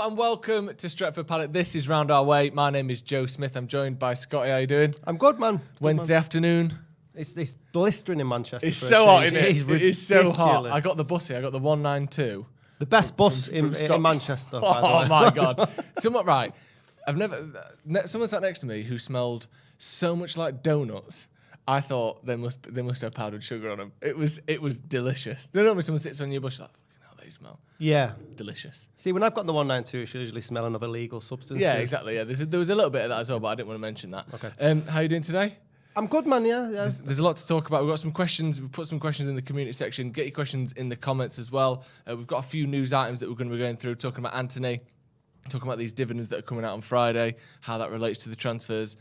and welcome to Stretford Paddock. This is Round Our Way. My name is Joe Smith. I'm joined by Scotty. How you doing? I'm good, man. Wednesday afternoon. It's blistering in Manchester. It's so hot, isn't it? It is so hot. I got the bus here. I got the 192. The best bus in Manchester. Oh my God. Someone sat next to me who smelled so much like donuts. I thought they must have powdered sugar on them. It was delicious. You know when someone sits on your bus, like, fucking hell, they smell. Yeah. Delicious. See, when I've got the 192, it should usually smell of illegal substances. Yeah, exactly. Yeah, there was a little bit of that as well, but I didn't want to mention that. Okay. How are you doing today? I'm good, man. Yeah. There's a lot to talk about. We've got some questions. We put some questions in the community section. Get your questions in the comments as well. We've got a few news items that we're going to be going through, talking about Antony, talking about these dividends that are coming out on Friday, how that relates to the transfers.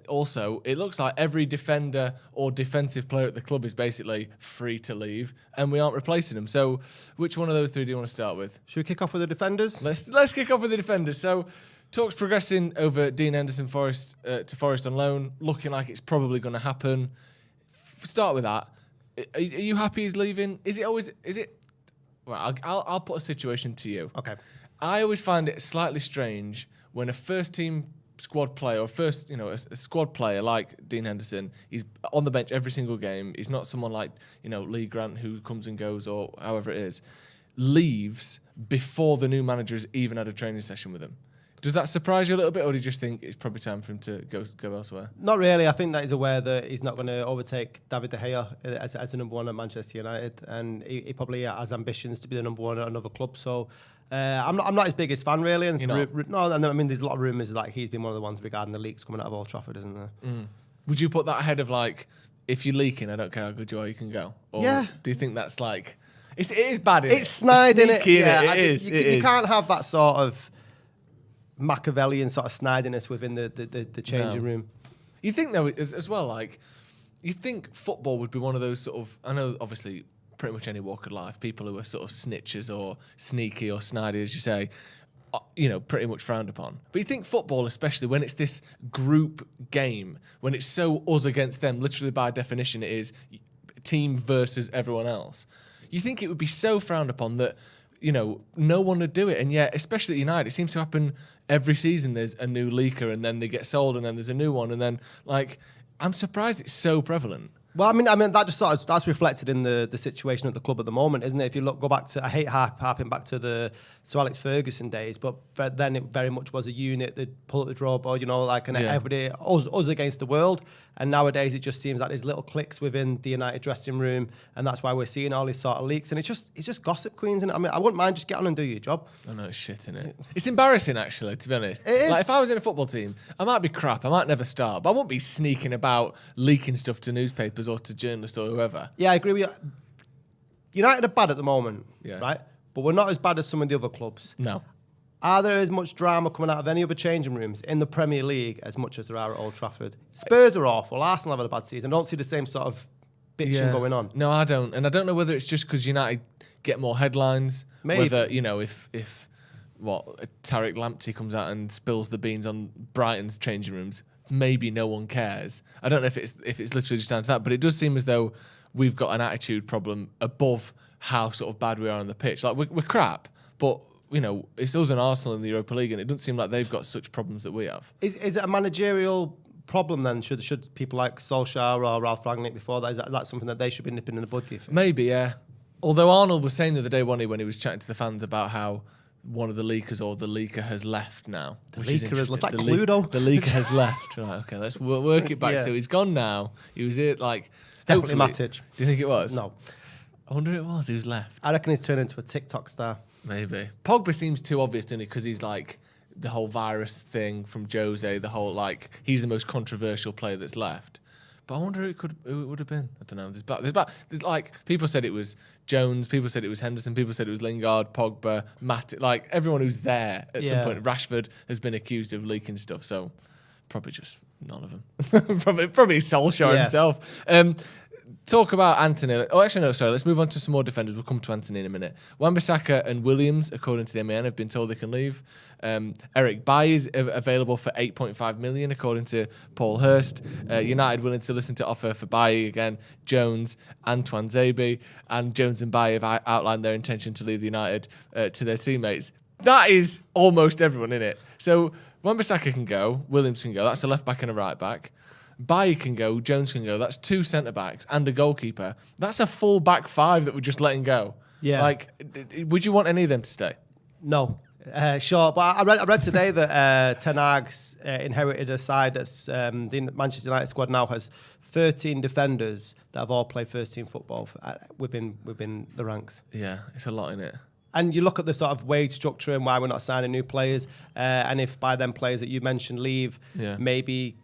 Also, it looks like every defender or defensive player at the club is basically free to leave, and we aren't replacing them. So which one of those three do you want to start with? Should we kick off with the defenders? Let's kick off with the defenders. So talks progressing over Dean Henderson to Forest on loan, looking like it's probably going to happen. Start with that. Are you happy he's leaving? Is it? Well, I'll put a situation to you. Okay. I always find it slightly strange when a first-team squad player, or a squad player like Dean Henderson, he's on the bench every single game. He's not someone like, Lee Grant who comes and goes or however it is, leaves before the new manager has even had a training session with him. Does that surprise you a little bit, or do you just think it's probably time for him to go elsewhere? Not really. I think that he's aware that he's not going to overtake David De Gea as the number one at Manchester United, and he probably has ambitions to be the number one at another club. So I'm not his biggest fan, really. And I mean, there's a lot of rumours that he's been one of the ones regarding the leaks coming out of Old Trafford, isn't there? Mm. Would you put that ahead of, like, if you're leaking, I don't care how good you are, you can go? Or yeah. Do you think that's like... It is bad, It's snide, isn't it? Yeah, it is. You can't have that sort of Machiavellian sort of snidiness within the changing room. You think, though, as well, like, you think football would be one of those sort of... I know, obviously, pretty much any walk of life, people who are sort of snitches or sneaky or snidey, as you say, pretty much frowned upon. But you think football, especially when it's this group game, when it's so us against them, literally by definition it is team versus everyone else, you think it would be so frowned upon that, no one would do it. And yet, especially at United, it seems to happen every season. There's a new leaker and then they get sold and then there's a new one. And then, like, I'm surprised it's so prevalent. Well, I mean that just sort of that's reflected in the situation at the club at the moment, isn't it? If you go back to, I hate harping back to the Sir Alex Ferguson days, but then it very much was a unit. They'd pull at the drawball, everybody us against the world. And nowadays it just seems like there's little cliques within the United dressing room, and that's why we're seeing all these sort of leaks. And it's just gossip queens. And I mean, I wouldn't mind just get on and do your job. I know it's shit, isn't it? It's embarrassing, actually, to be honest. It is. Like, if I was in a football team, I might be crap. I might never start, but I won't be sneaking about leaking stuff to newspapers or to journalists or whoever. Yeah, I agree with you. United are bad at the moment, yeah. Right? But we're not as bad as some of the other clubs. No. Are there as much drama coming out of any other changing rooms in the Premier League as much as there are at Old Trafford? Spurs are awful. Arsenal have had a bad season. I don't see the same sort of bitching going on. No, I don't. And I don't know whether it's just because United get more headlines. Maybe. Whether, if Tariq Lamptey comes out and spills the beans on Brighton's changing rooms, maybe no one cares. I don't know if it's literally just down to that, but it does seem as though we've got an attitude problem above how sort of bad we are on the pitch. Like, we're crap, but... it's us and Arsenal in the Europa League, and it doesn't seem like they've got such problems that we have. Is it a managerial problem then? Should people like Solskjaer or Ralph Rangnick before that, is that something that they should be nipping in the bud? Maybe, yeah. Although Arnold was saying the other day, when he was chatting to the fans about how one of the leakers or the leaker has left now. The leaker has left. Like the Cluedo? The leaker has left. Right, okay, let's work it back. Yeah. So he's gone now. He was here, like... Definitely Matic. Do you think it was? No. I wonder who it was. He was left. I reckon he's turned into a TikTok star. Maybe. Pogba seems too obvious, doesn't he? Because he's like the whole virus thing from Jose, the whole, like, he's the most controversial player that's left. But I wonder who it would have been. I don't know. There's like, people said it was Jones, people said it was Henderson, people said it was Lingard, Pogba, Matt, like everyone who's there at some point. Rashford has been accused of leaking stuff, so probably just none of them. probably Solskjaer himself. Talk about Antony. Oh, actually, no, sorry. Let's move on to some more defenders. We'll come to Antony in a minute. Wan-Bissaka and Williams, according to the MAN, have been told they can leave. Eric Bailly is available for 8.5 million, according to Paul Hurst. United willing to listen to offer for Bailly again. Jones, Antoine Zabi, and Jones and Bailly have outlined their intention to leave United to their teammates. That is almost everyone in it. So Wan-Bissaka can go, Williams can go. That's a left back and a right back. Bailly can go, Jones can go. That's 2 centre backs and a goalkeeper. That's a full back 5 that we're just letting go. Yeah. Like, would you want any of them to stay? No. Sure, but I read today that Ten Hag's inherited a side that's the Manchester United squad now has 13 defenders that have all played first team football within the ranks. Yeah, it's a lot in it. And you look at the sort of wage structure and why we're not signing new players. And if by them players that you mentioned leave, maybe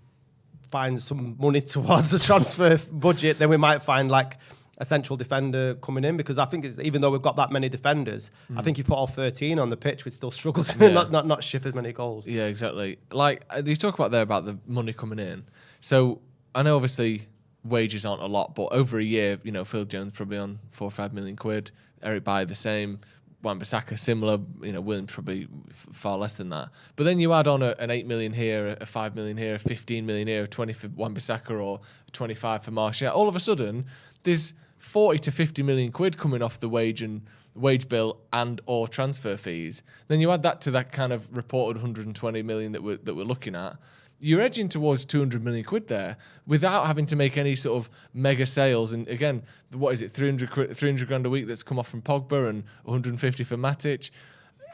find some money towards the transfer budget, then we might find like a central defender coming in. Because I think even though we've got that many defenders, I think you put all 13 on the pitch, we'd still struggle to not ship as many goals. Yeah, exactly. Like you talk about there about the money coming in. So I know obviously wages aren't a lot, but over a year, you know, Phil Jones probably on 4 or 5 million quid, Eric Bailly the same, Wan-Bissaka similar, you know, Williams probably far less than that. But then you add on an 8 million here, a 5 million here, a 15 million here, 20 for Wan-Bissaka or 25 for Martial. All of a sudden, there's 40 to 50 million quid coming off the wage bill and or transfer fees. Then you add that to that kind of reported 120 million that we're looking at. You're edging towards 200 million quid there without having to make any sort of mega sales. And again, what is it, 300 grand a week that's come off from Pogba and 150 for Matic.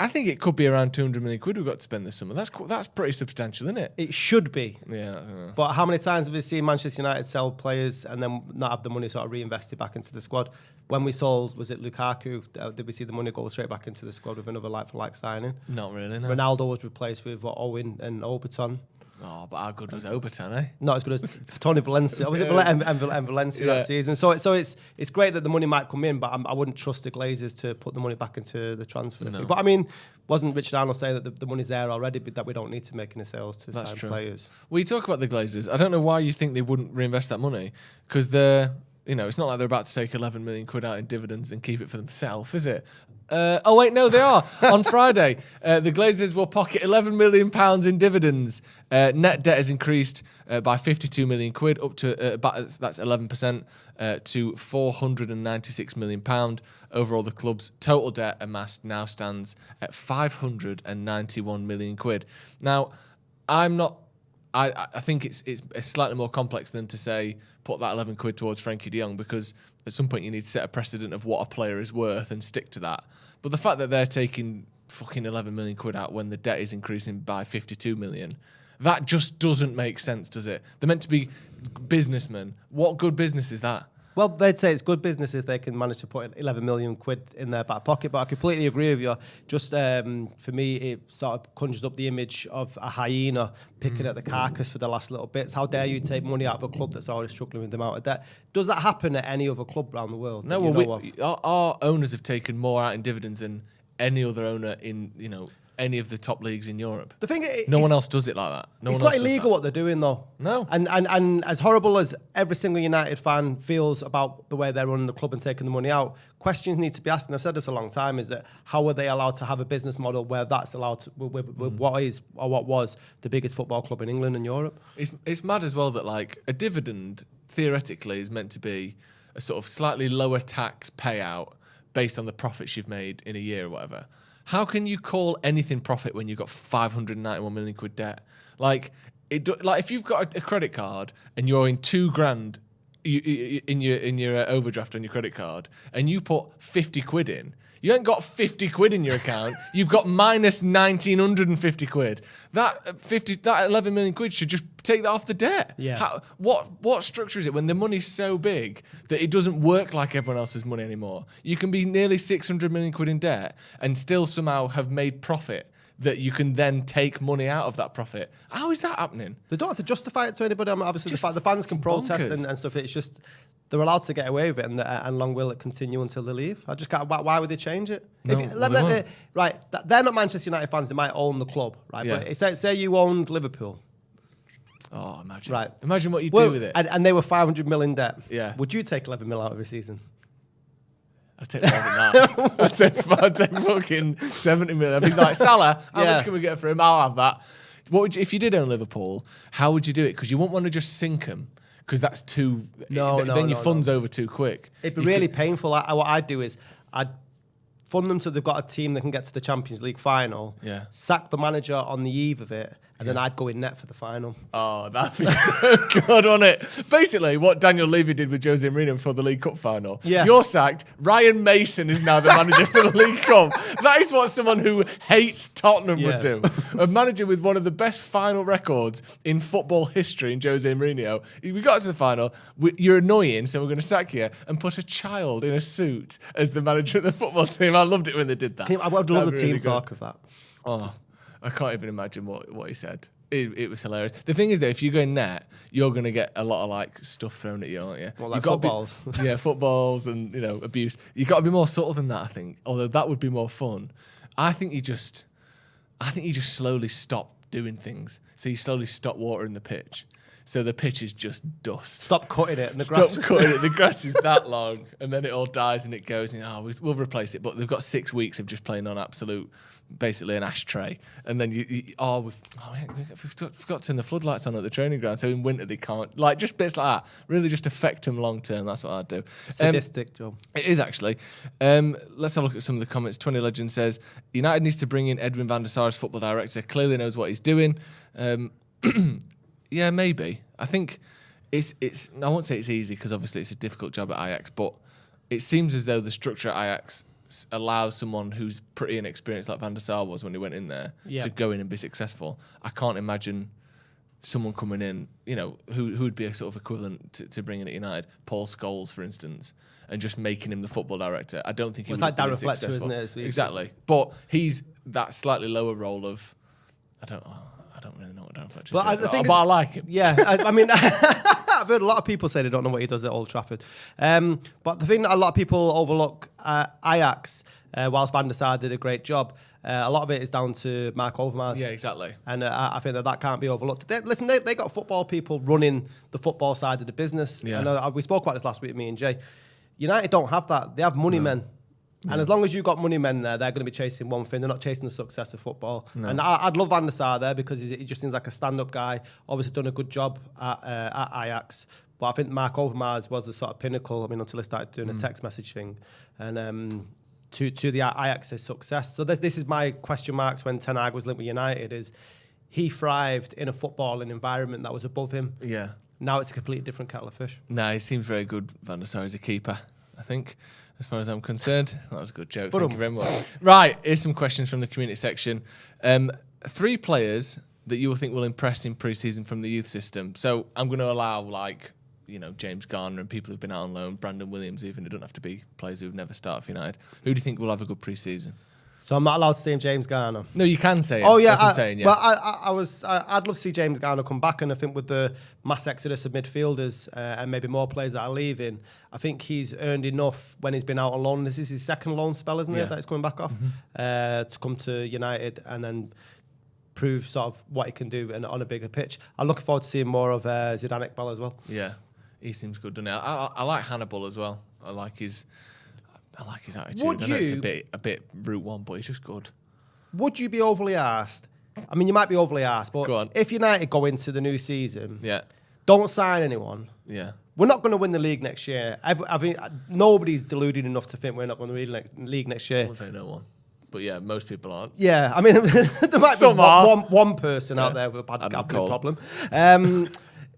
I think it could be around 200 million quid we've got to spend this summer. That's pretty substantial, isn't it? It should be. Yeah. But how many times have we seen Manchester United sell players and then not have the money sort of reinvested back into the squad? When we sold, was it Lukaku? Did we see the money go straight back into the squad with another like-for-like signing? Not really, no. Ronaldo was replaced with Owen and Overton. Oh, but how good was Overton, eh? Not as good as Tony Valencia. Was it Valencia that season? So it's great that the money might come in, but I wouldn't trust the Glazers to put the money back into the transfer fee. But I mean, wasn't Richard Arnold saying that the money's there already, but that we don't need to make any sales to sign players? Well, you talk about the Glazers. I don't know why you think they wouldn't reinvest that money, because they're, you know, it's not like they're about to take 11 million quid out in dividends and keep it for themselves, is it? Oh wait, no, they are. On Friday, the Glazers will pocket £11 million in dividends. Net debt has increased by 52 million quid, up to that's 11%, to £496 million. Overall, the club's total debt amassed now stands at 591 million quid. Now, I think it's slightly more complex than to say put that 11 quid towards Frankie de Jong, because at some point you need to set a precedent of what a player is worth and stick to that. But the fact that they're taking fucking 11 million quid out when the debt is increasing by 52 million, that just doesn't make sense, does it? They're meant to be businessmen. What good business is that? Well, they'd say it's good business if they can manage to put 11 million quid in their back pocket, but I completely agree with you. Just for me, it sort of conjures up the image of a hyena picking at the carcass for the last little bits. How dare you take money out of a club that's already struggling with the amount of debt? Does that happen at any other club around the world? No, well, our owners have taken more out in dividends than any other owner in, you know, any of the top leagues in Europe. The thing is, no one else does it like that. It's not illegal what they're doing, though. No. And as horrible as every single United fan feels about the way they're running the club and taking the money out, questions need to be asked, and I've said this a long time, is that how are they allowed to have a business model where that's allowed to, with what is or what was the biggest football club in England and Europe? It's mad as well that, like, a dividend theoretically is meant to be a sort of slightly lower tax payout based on the profits you've made in a year or whatever. How can you call anything profit when you've got 591 million quid debt? Like if you've got a credit card and you're in £2,000 in your overdraft on your credit card, and you put 50 quid in, you ain't got 50 quid in your account. You've got minus 1,950 quid. That 11 million quid should just take that off the debt. Yeah. What structure is it when the money's so big that it doesn't work like everyone else's money anymore? You can be nearly 600 million quid in debt and still somehow have made profit that you can then take money out of that profit. How is that happening? They don't have to justify it to anybody. I mean, obviously, the fans can protest and stuff. It's just they're allowed to get away with it, and long will it continue until they leave. I just can't. Why would they change it? No, right, they're not Manchester United fans. They might own the club, right? Yeah. But say you owned Liverpool. Oh, imagine. Right. Imagine what you'd do with it. And they were 500 million debt. Yeah. Would you take 11 mil out of every season? I'd take more than that. I'd take fucking 70 million. I'd be like, Salah, how much can we get for him? I'll have that. What would you, if you did own Liverpool, how would you do it? Because you wouldn't want to just sink them, because that's too... Then your fund's over too quick. It'd be really painful. What I'd do is I'd fund them so they've got a team that can get to the Champions League final. Yeah. Sack the manager on the eve of it, and then I'd go in net for the final. Oh, that'd be so good, wouldn't it? Basically, what Daniel Levy did with Jose Mourinho before the League Cup final. Yeah. You're sacked. Ryan Mason is now the manager for the League Cup. That is what someone who hates Tottenham would do. A manager with one of the best final records in football history in Jose Mourinho. We got to the final. You're annoying, so we're going to sack you and put a child in a suit as the manager of the football team. I loved it when they did that. I would love the team talk of that. Oh, I can't even imagine what he said. It was hilarious. The thing is that if you go in net, you're going to get a lot of like stuff thrown at you, aren't you? Well, like footballs. Footballs and abuse. You got to be more subtle than that, I think. Although that would be more fun. I think you just slowly stop doing things. So you slowly stop watering the pitch. So the pitch is just dust. Stop cutting it. And the grass cutting it. The grass is that long, and then it all dies and it goes. And we'll replace it. But they've got 6 weeks of just playing on absolute, basically an ashtray. And then we've got to turn the floodlights on at the training ground. So in winter they can't. Like just bits like that. Really just affect them long term. That's what I'd do. Sadistic job. It is actually. Let's have a look at some of the comments. 20 Legend says United needs to bring in Edwin van der Sar as football director. Clearly knows what he's doing. Yeah, maybe. I think it's. I won't say it's easy because obviously it's a difficult job at Ajax, but it seems as though the structure at Ajax allows someone who's pretty inexperienced like Van der Sar was when he went in there to go in and be successful. I can't imagine someone coming in, who would be a sort of equivalent to bringing at United, Paul Scholes, for instance, and just making him the football director. I don't think he would like be Darren successful. Fletcher, isn't it? Exactly, but he's that slightly lower role of. I don't really know what Darren Fletcher's doing, but I like him. Yeah, I mean, I've heard a lot of people say they don't know what he does at Old Trafford. But the thing that a lot of people overlook, Ajax, whilst Van der Sar did a great job, a lot of it is down to Mark Overmars. Yeah, exactly. And I think that can't be overlooked. They got football people running the football side of the business. Yeah. And we spoke about this last week, me and Jay. United don't have that. They have money men. And as long as you've got money men there, they're going to be chasing one thing. They're not chasing the success of football. No. And I'd love Van der Sar there because he just seems like a stand-up guy. Obviously done a good job at Ajax. But I think Mark Overmars was the sort of pinnacle, until he started doing a text message thing. And to the Ajax's success. So this is my question marks when Ten Hag was linked with United is he thrived in a footballing environment that was above him. Yeah. Now it's a completely different kettle of fish. No, he seems very good, Van der Sar, as a keeper, I think. As far as I'm concerned, that was a good joke. Thank you very much. Right, here's some questions from the community section. 3 players that you will think will impress in pre-season from the youth system. So I'm going to allow, James Garner and people who've been out on loan, Brandon Williams even. It don't have to be players who've never started for United. Who do you think will have a good pre-season? So I'm not allowed to say James Garner. No, you can say it. Oh yeah, that's what I'm saying. Yeah. Well, I'd love to see James Garner come back, and I think with the mass exodus of midfielders and maybe more players that are leaving, I think he's earned enough when he's been out on loan. This is his second loan spell, isn't it? That he's coming back off to come to United and then prove sort of what he can do on a bigger pitch. I'm looking forward to seeing more of Zidane Iqbal as well. Yeah, he seems good, doesn't he? I like Hannibal as well. I like his attitude. I know it's a bit route one, but he's just good. Would you be overly asked? I mean, you might be overly asked, Go on. but if United go into the new season, don't sign anyone. Yeah. We're not going to win the league next year. I think nobody's deluded enough to think we're not going to win the league next year. I won't say no one. But yeah, most people aren't. Yeah, I mean, there might be one person out there with a bad gambling problem.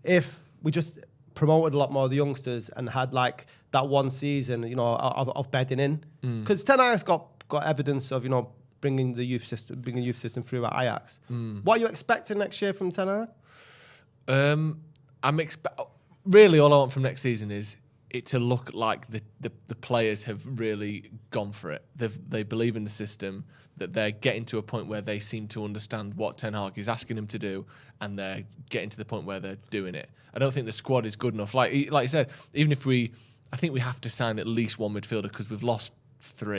If we just promoted a lot more of the youngsters and had that one season, of bedding in, because Ten Hag's got evidence of bringing the youth system through at Ajax. What are you expecting next year from Ten Hag? Really all I want from next season is it to look like the players have really gone for it. They believe in the system, that they're getting to a point where they seem to understand what Ten Hag is asking them to do, and they're getting to the point where they're doing it. I don't think the squad is good enough. Like you said, even if I think we have to sign at least one midfielder because we've lost 4.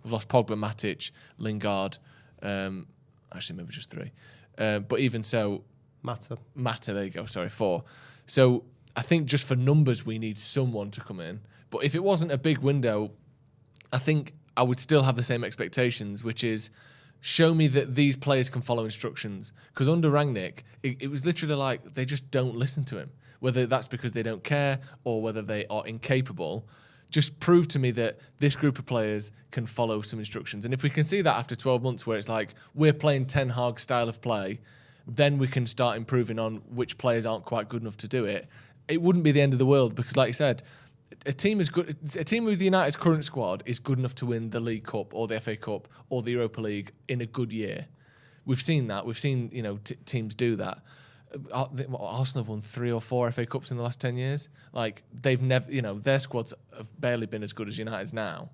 We've lost Pogba, Matic, Lingard. Actually, maybe just 3. But even so, Mata, there you go. Sorry, 4. So I think just for numbers, we need someone to come in. But if it wasn't a big window, I think I would still have the same expectations, which is show me that these players can follow instructions. Because under Rangnick, it was literally like they just don't listen to him. Whether that's because they don't care or whether they are incapable, just prove to me that this group of players can follow some instructions. And if we can see that after 12 months where it's like we're playing Ten Hag style of play, then we can start improving on which players aren't quite good enough to do it. It wouldn't be the end of the world because, like you said, a team with United's current squad is good enough to win the League Cup or the FA Cup or the Europa League in a good year. We've seen that. We've seen teams do that. Arsenal have won 3 or 4 FA Cups in the last 10 years. Like they've never, their squads have barely been as good as United's now.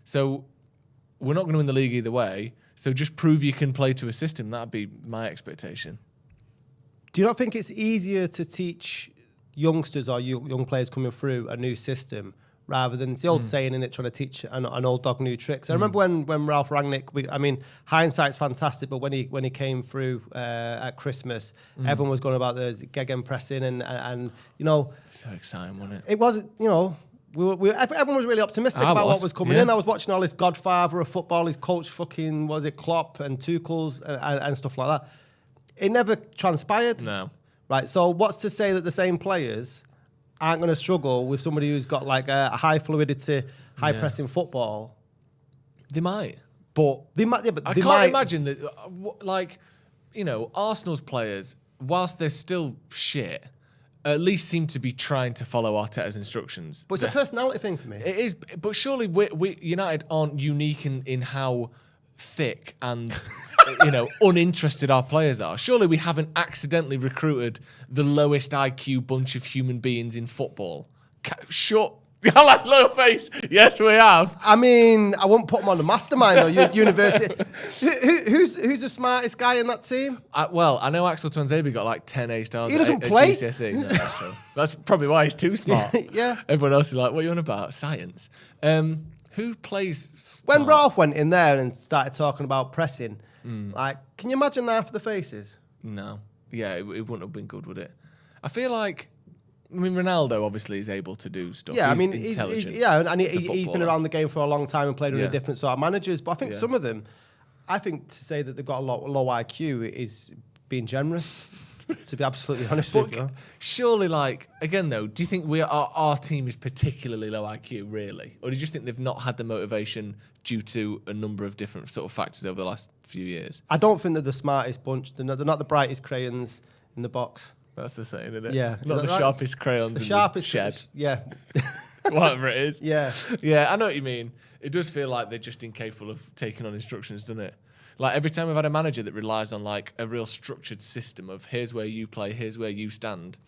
So we're not going to win the league either way. So just prove you can play to a system. That'd be my expectation. Do you not think it's easier to teach youngsters or young players coming through a new system rather than, it's the old saying, in it, trying to teach an old dog new tricks? I remember when Ralph Rangnick, hindsight's fantastic, but when he came through at Christmas, everyone was going about the gegenpressing and so exciting, wasn't it? It was, everyone was really optimistic about what was coming in. I was watching all this Godfather of football, his coach fucking, was it Klopp and Tuchel's and stuff like that. It never transpired. No. Right, so what's to say that the same players aren't going to struggle with somebody who's got like a high fluidity, high pressing football? They might, but I can't imagine that. Arsenal's players, whilst they're still shit, at least seem to be trying to follow Arteta's instructions. But it's a personality thing for me. It is, but surely we United aren't unique in how thick and uninterested our players are. Surely we haven't accidentally recruited the lowest IQ bunch of human beings in football. Shut. I like low face. Yes, we have. I mean, I wouldn't put them on the mastermind though. University. Who's the smartest guy in that team? I know Axel Tuanzebe got like 10 A stars. He doesn't play. At GCSE. No, that's true. That's probably why he's too smart. Yeah. Everyone else is like, what are you on about? Science. Who plays smart? When Ralph went in there and started talking about pressing, like, can you imagine half the faces? No. Yeah, it wouldn't have been good, would it? I feel like, Ronaldo obviously is able to do stuff. Yeah, he's intelligent. He's been around the game for a long time and played under different sort of managers. But I think some of them, I think to say that they've got a low IQ is being generous. To be absolutely honest with you. Surely, again though, do you think our team is particularly low IQ, really? Or do you just think they've not had the motivation due to a number of different sort of factors over the last few years? I don't think they're the smartest bunch. They're not the brightest crayons in the box. That's the saying, isn't it? Yeah. Not the sharpest crayons in the shed. Yeah. Whatever it is. Yeah. Yeah, I know what you mean. It does feel like they're just incapable of taking on instructions, doesn't it? Like every time we've had a manager that relies on like a real structured system of here's where you play, here's where you stand,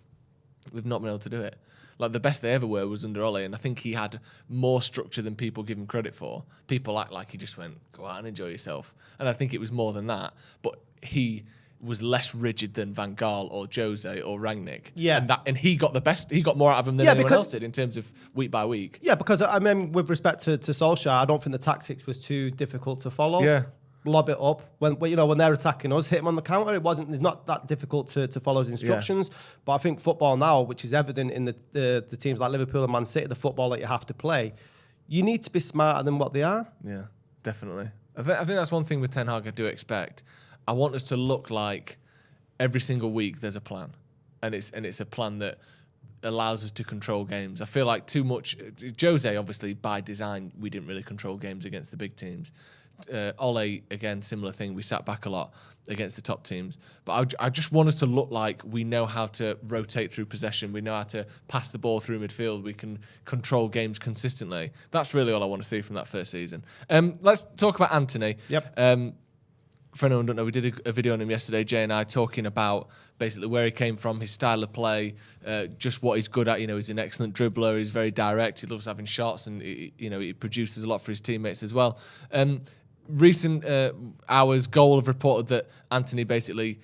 we've not been able to do it. Like the best they ever were was under Ole, and I think he had more structure than people give him credit for. People act like he just went, go out and enjoy yourself. And I think it was more than that. But he was less rigid than Van Gaal or Jose or Rangnick. Yeah. And he got the best, he got more out of him than anyone else did in terms of week by week. Yeah, because I mean, with respect to Solskjaer, I don't think the tactics was too difficult to follow. Yeah. Lob it up when they're attacking us, hit them on the counter. It's not that difficult to follow his instructions. Yeah. But I think football now, which is evident in the teams like Liverpool and Man City, the football that you have to play, you need to be smarter than what they are. Yeah, definitely. I think that's one thing with Ten Hag I do expect. I want us to look like every single week there's a plan, and it's a plan that allows us to control games. I feel like too much. Jose, obviously, by design, we didn't really control games against the big teams. Ole, again, similar thing. We sat back a lot against the top teams. But I just want us to look like we know how to rotate through possession. We know how to pass the ball through midfield. We can control games consistently. That's really all I want to see from that first season. Let's talk about Antony. Yep. For anyone who don't know, we did a video on him yesterday, Jay and I, talking about basically where he came from, his style of play, just what he's good at. He's an excellent dribbler. He's very direct. He loves having shots, and he produces a lot for his teammates as well. Recent hours, Goal have reported that Antony basically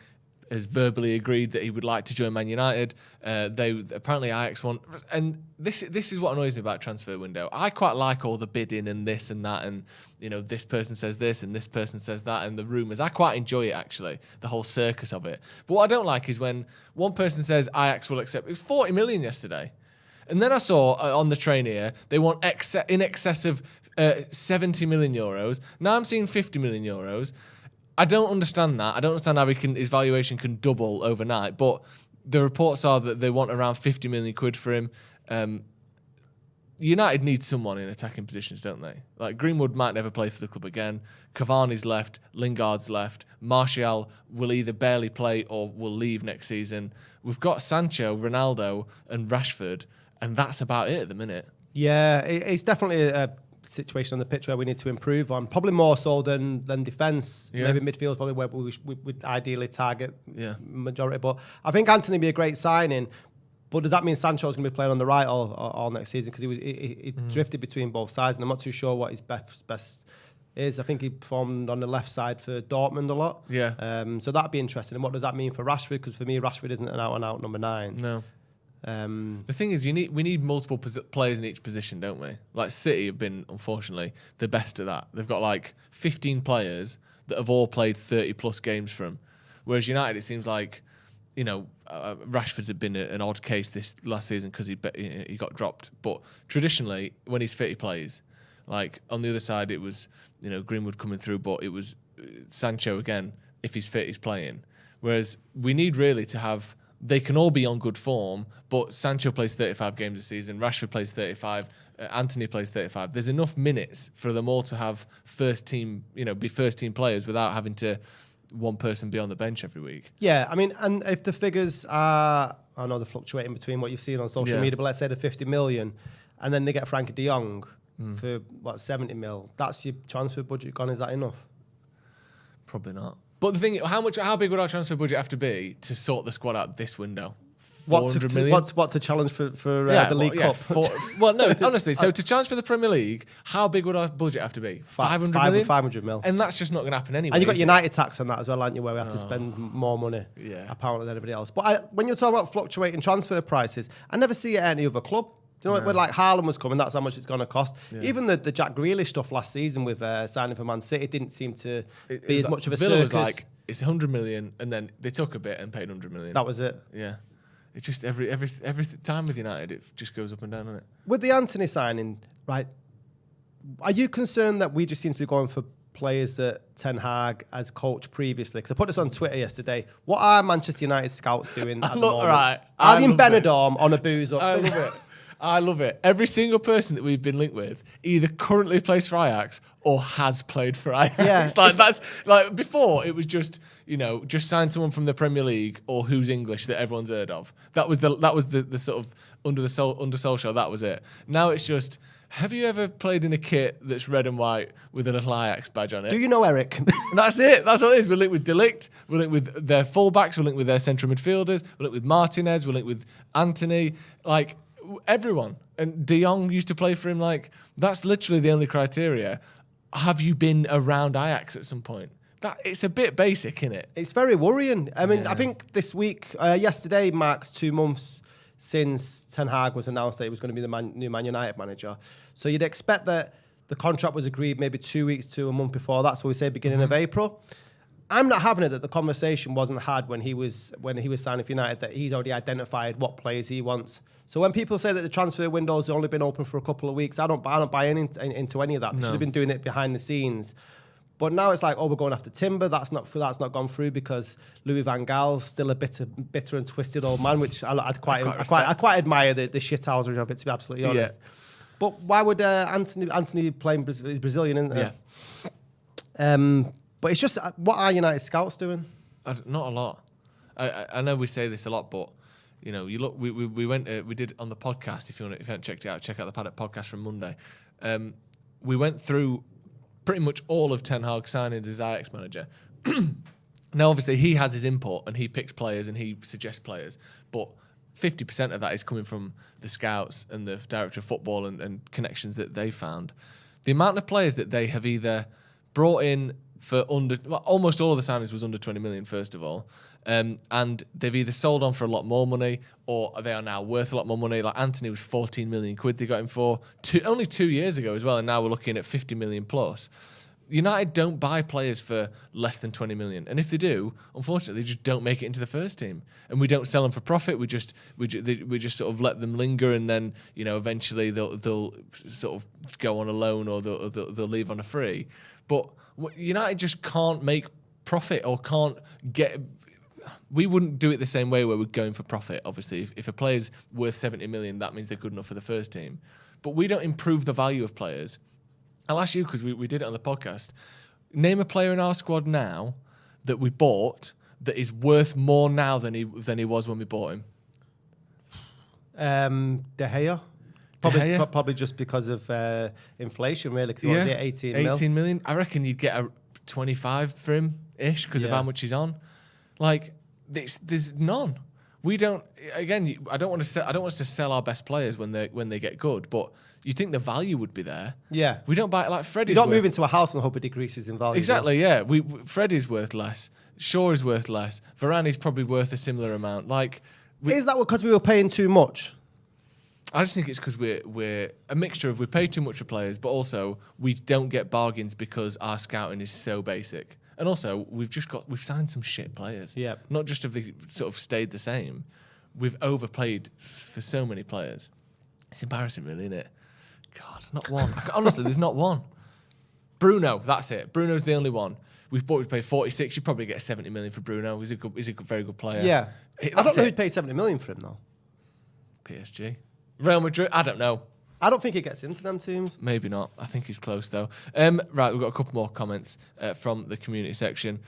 has verbally agreed that he would like to join Man United. They apparently Ajax want, and this is what annoys me about transfer window. I quite like all the bidding and this and that, and this person says this and this person says that, and the rumours. I quite enjoy it actually, the whole circus of it. But what I don't like is when one person says Ajax will accept. It was 40 million yesterday, and then I saw on the train here they want in excess of 70 million euros. Now I'm seeing 50 million euros. I don't understand that. I don't understand how his valuation can double overnight. But the reports are that they want around 50 million quid for him. United need someone in attacking positions, don't they? Like Greenwood might never play for the club again. Cavani's left. Lingard's left. Martial will either barely play or will leave next season. We've got Sancho, Ronaldo, and Rashford, and that's about it at the minute. Yeah, it's definitely a situation on the pitch where we need to improve on, probably more so than defence. Maybe midfield probably where we would ideally target majority. But I think Antony would be a great signing. But does that mean Sancho's going to be playing on the right all next season? Because he drifted between both sides, and I'm not too sure what his best is. I think he performed on the left side for Dortmund a lot. Yeah. So that'd be interesting. And what does that mean for Rashford? Because for me, Rashford isn't an out-and-out number 9. No. The thing is, we need multiple players in each position, don't we? Like City have been, unfortunately, the best at that. They've got like 15 players that have all played 30 plus games for them. Whereas United, it seems like, Rashford's had been an odd case this last season because he got dropped. But traditionally, when he's fit, he plays. Like on the other side, it was Greenwood coming through, but it was Sancho again. If he's fit, he's playing. Whereas we need really to have. They can all be on good form, but Sancho plays 35 games a season, Rashford plays 35, Antony plays 35. There's enough minutes for them all to have first team, be first team players without having to one person be on the bench every week. Yeah, I mean, and if the figures are, I know they're fluctuating between what you've seen on social media, but let's say the 50 million, and then they get Frankie de Jong for 70 mil, that's your transfer budget gone. Is that enough? Probably not. But the thing, how big would our transfer budget have to be to sort the squad out this window? 400 million? What's a challenge for the League Cup? No, honestly. So to challenge for the Premier League, how big would our budget have to be? 500 million? 500 mil. And that's just not going to happen anyway. And you've got United tax on that as well, aren't you, where we have to spend more money, apparently, than everybody else. But when you're talking about fluctuating transfer prices, I never see it at any other club. Do you know, when like Haaland was coming, that's how much it's going to cost. Yeah. Even the Jack Grealish stuff last season with signing for Man City didn't seem to be as much of a Villa circus. Was like, it's 100 million, and then they took a bit and paid 100 million. That was it. Yeah. It's just every time with United, it just goes up and down, doesn't it? With the Antony signing, right, are you concerned that we just seem to be going for players that Ten Hag has coached previously? Because I put this on Twitter yesterday. What are Manchester United scouts doing at the moment? Right. Are they in Benidorm on a booze? I love it. I love it. Every single person that we've been linked with either currently plays for Ajax or has played for Ajax. Yeah, that's like before it was just just sign someone from the Premier League or who's English that everyone's heard of. That was the sort of under Solskjaer. That was it. Now it's just. Have you ever played in a kit that's red and white with a little Ajax badge on it? Do you know Eric? That's it. That's what it is. We're linked with De Ligt. We're linked with their fullbacks. We're linked with their central midfielders. We're linked with Martinez. We're linked with Antony. Like everyone. And De Jong used to play for him. Like that's literally the only criteria. Have you been around Ajax at some point? It's a bit basic, isn't it? It's very worrying. I mean, I think this week, yesterday marks 2 months since Ten Hag was announced that he was going to be the new Man United manager. So you'd expect that the contract was agreed maybe 2 weeks to a month before that. So we say beginning of April. I'm not having it that the conversation wasn't had when he was signing for United, that he's already identified what players he wants. So when people say that the transfer window's only been open for a couple of weeks, I don't buy into any of that. They should have been doing it behind the scenes. But now it's like, we're going after Timber. That's not gone through because Louis van Gaal's still a bitter and twisted old man, which I quite admire the shithousery of it, to be absolutely honest. Yeah. But why would Antony playing Brazilian, isn't it? Yeah. But it's just, what are United scouts doing? Not a lot. I know we say this a lot, but you look. We went. We did on the podcast. If you haven't checked it out, check out the Paddock podcast from Monday. We went through pretty much all of Ten Hag signings as Ajax manager. Now, obviously, he has his input and he picks players and he suggests players, but 50% of that is coming from the scouts and the director of football and connections that they found. The amount of players that they have either brought in for almost all of the signings was under 20 million, first of all. And they've either sold on for a lot more money or they are now worth a lot more money. Like Antony was 14 million quid they got him for only 2 years ago as well. And now we're looking at 50 million plus. United don't buy players for less than 20 million. And if they do, unfortunately, they just don't make it into the first team. And we don't sell them for profit. We just sort of let them linger, and then eventually they'll sort of go on a loan or they'll leave on a free. But United just can't make profit or can't get. We wouldn't do it the same way where we're going for profit. Obviously, if a player's worth 70 million, that means they're good enough for the first team. but we don't improve the value of players. I'll ask you, because we did it on the podcast. Name a player in our squad now that we bought that is worth more now than he was when we bought him. De Gea. Probably just because of inflation, really. Because he was 18 million. I reckon you'd get a 25 for him ish because of how much he's on. Like there's none. We don't. Again, I don't want us to sell our best players when they get good, but you think the value would be there. Yeah. We don't buy it like Freddie's. You don't move into a house and hope it decreases in value. Exactly. Yeah. Freddie's worth less. Shaw is worth less. Varane is probably worth a similar amount. Like. Is that because we were paying too much? I just think it's because we're a mixture of we pay too much for players, but also we don't get bargains because our scouting is so basic. And also we've signed some shit players. Yeah. Not just have they sort of stayed the same. We've overplayed for so many players. It's embarrassing, really, isn't it? God, not one. Honestly, there's not one. Bruno, that's it. Bruno's the only one. We paid 46. You probably get 70 million for Bruno. He's a very good player. Yeah. I don't know who'd pay 70 million for him though. PSG. Real Madrid, I don't know. I don't think he gets into them teams. Maybe not. I think he's close, though. Right, we've got a couple more comments from the community section.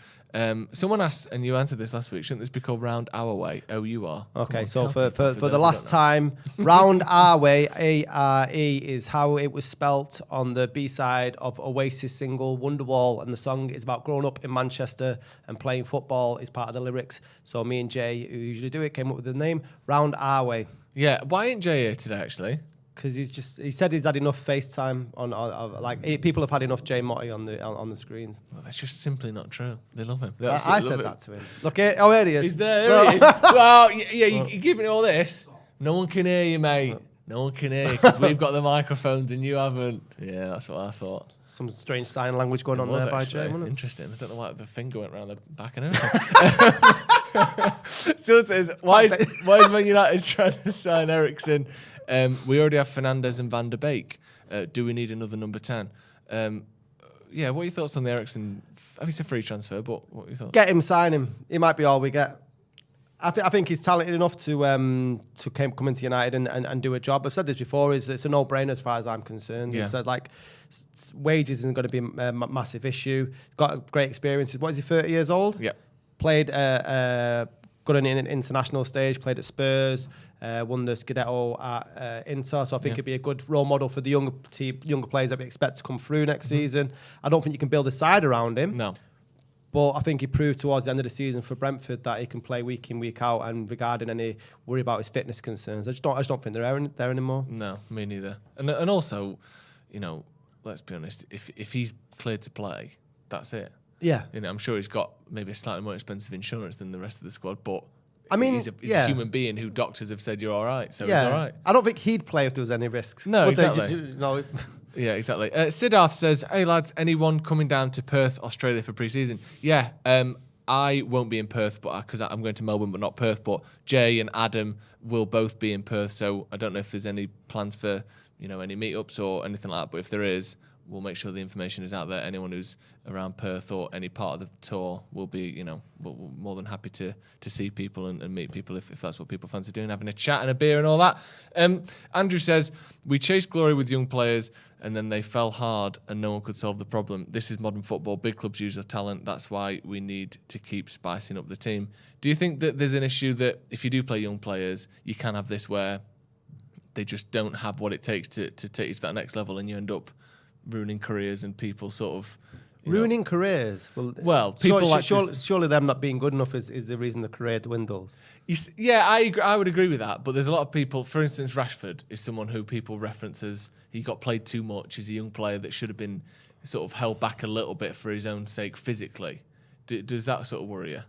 Someone asked, and you answered this last week, shouldn't this be called Round Our Way? O-U-R. Okay, so for the last time, Round Our Way, A-R-E, is how it was spelt on the B-side of Oasis single Wonderwall, and the song is about growing up in Manchester and playing football is part of the lyrics. So me and Jay, who usually do it, came up with the name Round Our Way. Yeah, why ain't Jay here today, actually? Because he said he's had enough FaceTime people have had enough Jay Motti on the screens. Well, that's just simply not true. They love him. I said that to him. Look, here he is. He's there. Here he is. Well, yeah, you're giving it all this. No one can hear you, mate. No one can hear you because we've got the microphones and you haven't. Yeah, that's what I thought. Some strange sign language going on there by Jay. Interesting. I don't know why the finger went around the back and everything. So it says, why is Man United trying to sign Erickson? We already have Fernandes and Van der Beek. Do we need another number 10? Yeah, what are your thoughts on the Erickson? I think it's a free transfer, but what are your thoughts? Get him, sign him. He might be all we get. I think he's talented enough to come into United and do a job. I've said this before. It's a no-brainer as far as I'm concerned. Yeah. It's like wages isn't going to be a massive issue. He's got a great experience. What is he? 30 years old. Yeah. Played good on an international stage. Played at Spurs. Won the Scudetto at Inter. So I think he'd be a good role model for the younger players that we expect to come through next season. I don't think you can build a side around him. No. But I think he proved towards the end of the season for Brentford that he can play week in, week out, and regarding any worry about his fitness concerns, I just don't think they're there anymore. No, me neither. And also, let's be honest, if he's cleared to play, that's it. Yeah. I'm sure he's got maybe a slightly more expensive insurance than the rest of the squad, but I mean, he's a human being who doctors have said you're all right, so he's all right. I don't think he'd play if there was any risks. No, exactly. No. Yeah, exactly. Siddharth says, hey lads, anyone coming down to Perth, Australia for pre-season? Yeah, I won't be in Perth because I'm going to Melbourne but not Perth, but Jay and Adam will both be in Perth, so I don't know if there's any plans for any meetups or anything like that, but if there is, we'll make sure the information is out there. Anyone who's around Perth or any part of the tour will be, we're more than happy to see people and meet people if that's what people fancy doing, having a chat and a beer and all that. Andrew says, we chased glory with young players and then they fell hard and no one could solve the problem. This is modern football. Big clubs use their talent. That's why we need to keep spicing up the team. Do you think that there's an issue that if you do play young players, you can have this where they just don't have what it takes to take you to that next level and you end up ruining careers and people sort of ruining careers? Well, people surely them not being good enough is the reason the career dwindles. Yeah, I would agree with that. But there's a lot of people. For instance, Rashford is someone who people reference as he got played too much. He's a young player that should have been sort of held back a little bit for his own sake physically. Does that sort of worry you?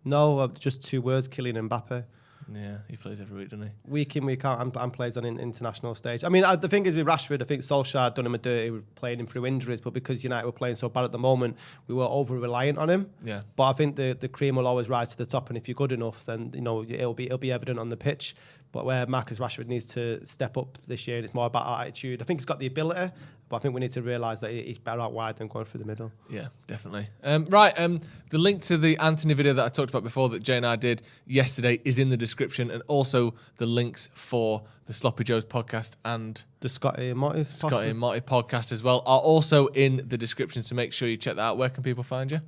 No, just 2 words: Kylian Mbappe. Yeah, he plays every week, doesn't he? Week in, week out, and plays on an international stage. I mean, the thing is with Rashford, I think Solskjaer done him a dirty playing him through injuries, but because United were playing so bad at the moment, we were over-reliant on him. Yeah. But I think the cream will always rise to the top, and if you're good enough, then it'll be evident on the pitch. but where Marcus Rashford needs to step up this year, and it's more about attitude. I think he's got the ability, but I think we need to realise that he's better out wide than going through the middle. Yeah, definitely. The link to the Antony video that I talked about before that Jay and I did yesterday is in the description, and also the links for the Sloppy Joes podcast and the Scotty and Motti podcast as well are also in the description, so make sure you check that out. Where can people find you?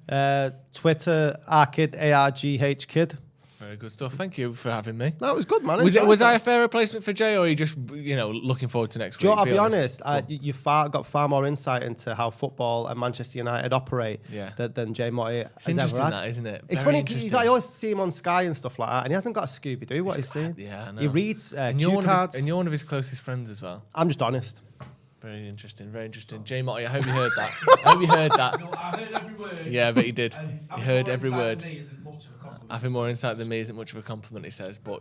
Twitter, Arkid, ARGH Kid. Very good stuff. Thank you for having me. That was good, man. Was I a fair replacement for Jay, or are you just looking forward to next week? I'll be honest. You got far more insight into how football and Manchester United operate than Jay Motti has ever had. That, isn't it? It's funny because I always see him on Sky and stuff like that, and he hasn't got a Scooby-Doo. What he's saying? Yeah, I know. He reads and cue cards. And you're one of his closest friends as well. I'm just honest. Very interesting, very interesting. Jay Motti, I hope you heard that. I hope you heard that. No, I heard every word. Yeah, I bet you did. You heard every word. Having more insight than me isn't much of a compliment, he says, but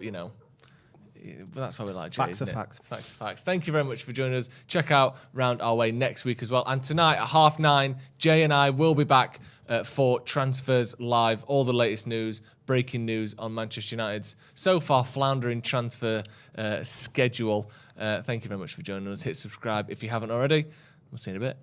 that's why we like Jay. Facts are facts. Facts are facts. Thank you very much for joining us. Check out Round Our Way next week as well. And tonight at 9:30, Jay and I will be back for Transfers Live. All the latest news, breaking news on Manchester United's so far floundering transfer schedule. Thank you very much for joining us. Hit subscribe if you haven't already. We'll see you in a bit.